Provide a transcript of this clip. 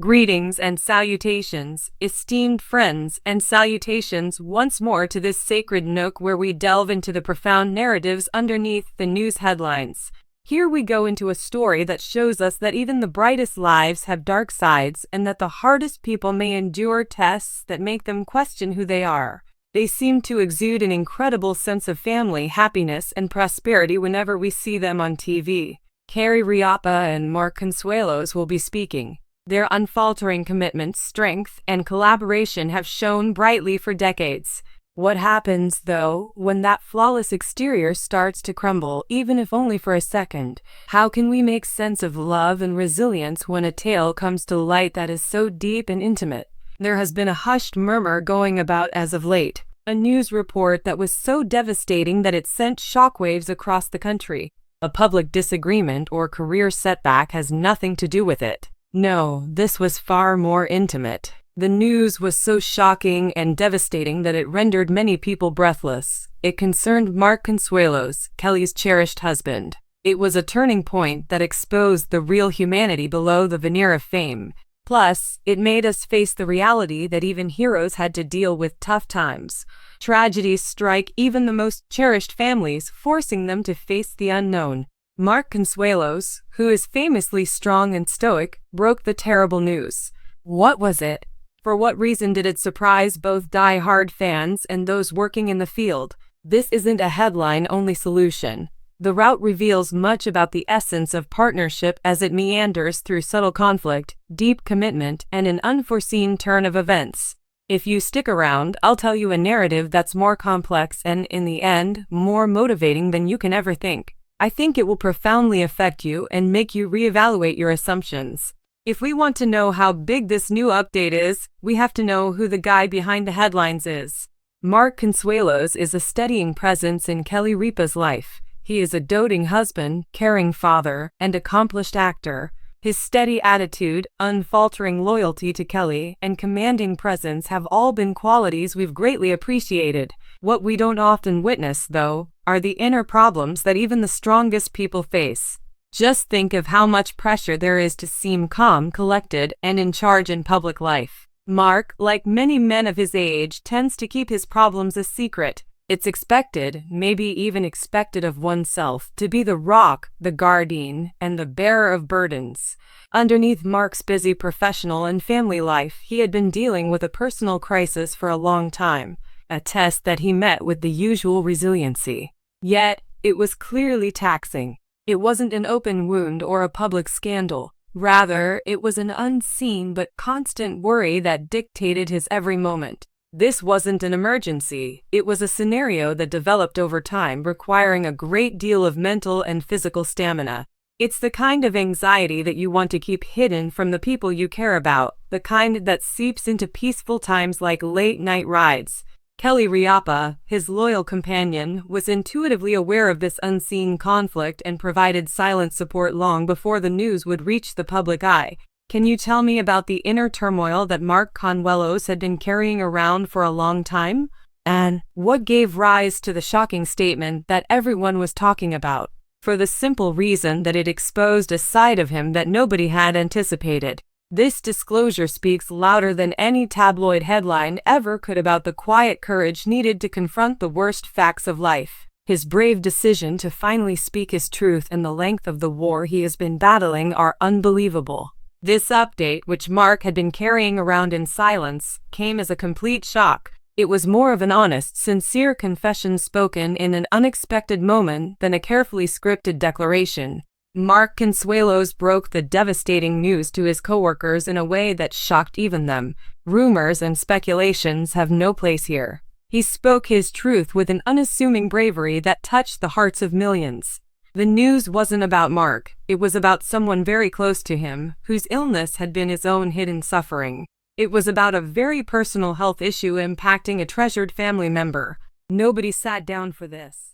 Greetings and salutations, esteemed friends, and salutations once more to this sacred nook where we delve into the profound narratives underneath the news headlines. Here we go into a story that shows us that even the brightest lives have dark sides and that the hardest people may endure tests that make them question who they are. They seem to exude an incredible sense of family, happiness, and prosperity whenever we see them on TV. Kelly Ripa and Mark Consuelos will be speaking. Their unfaltering commitment, strength, and collaboration have shone brightly for decades. What happens, though, when that flawless exterior starts to crumble, even if only for a second? How can we make sense of love and resilience when a tale comes to light that is so deep and intimate? There has been a hushed murmur going about as of late, a news report that was so devastating that it sent shockwaves across the country. A public disagreement or career setback has nothing to do with it. No, this was far more intimate. The news was so shocking and devastating that it rendered many people breathless. It concerned Mark Consuelos, Kelly's cherished husband. It was a turning point that exposed the real humanity below the veneer of fame. Plus, it made us face the reality that even heroes had to deal with tough times. Tragedies strike even the most cherished families, forcing them to face the unknown. Mark Consuelos, who is famously strong and stoic, broke the terrible news. What was it? For what reason did it surprise both die-hard fans and those working in the field? This isn't a headline-only solution. The route reveals much about the essence of partnership as it meanders through subtle conflict, deep commitment, and an unforeseen turn of events. If you stick around, I'll tell you a narrative that's more complex and, in the end, more motivating than you can ever think. I think it will profoundly affect you and make you reevaluate your assumptions. If we want to know how big this new update is, we have to know who the guy behind the headlines is. Mark Consuelos is a steadying presence in Kelly Ripa's life. He is a doting husband, caring father, and accomplished actor. His steady attitude, unfaltering loyalty to Kelly, and commanding presence have all been qualities we've greatly appreciated. What we don't often witness, though, are the inner problems that even the strongest people face. Just think of how much pressure there is to seem calm, collected, and in charge in public life. Mark, like many men of his age, tends to keep his problems a secret. It's expected, maybe even expected of oneself, to be the rock, the guardian, and the bearer of burdens. Underneath Mark's busy professional and family life, he had been dealing with a personal crisis for a long time, a test that he met with the usual resiliency. Yet, it was clearly taxing. It wasn't an open wound or a public scandal. Rather, it was an unseen but constant worry that dictated his every moment. This wasn't an emergency. It was a scenario that developed over time, requiring a great deal of mental and physical stamina. It's the kind of anxiety that you want to keep hidden from the people you care about, the kind that seeps into peaceful times like late-night rides. Kelly Ripa, his loyal companion, was intuitively aware of this unseen conflict and provided silent support long before the news would reach the public eye. Can you tell me about the inner turmoil that Mark Consuelos had been carrying around for a long time? And what gave rise to the shocking statement that everyone was talking about? For the simple reason that it exposed a side of him that nobody had anticipated. This disclosure speaks louder than any tabloid headline ever could about the quiet courage needed to confront the worst facts of life. His brave decision to finally speak his truth and the length of the war he has been battling are unbelievable. This update, which Mark had been carrying around in silence, came as a complete shock. It was more of an honest, sincere confession spoken in an unexpected moment than a carefully scripted declaration. Mark Consuelos broke the devastating news to his coworkers in a way that shocked even them. Rumors and speculations have no place here. He spoke his truth with an unassuming bravery that touched the hearts of millions. The news wasn't about Mark. It was about someone very close to him, whose illness had been his own hidden suffering. It was about a very personal health issue impacting a treasured family member. Nobody sat down for this.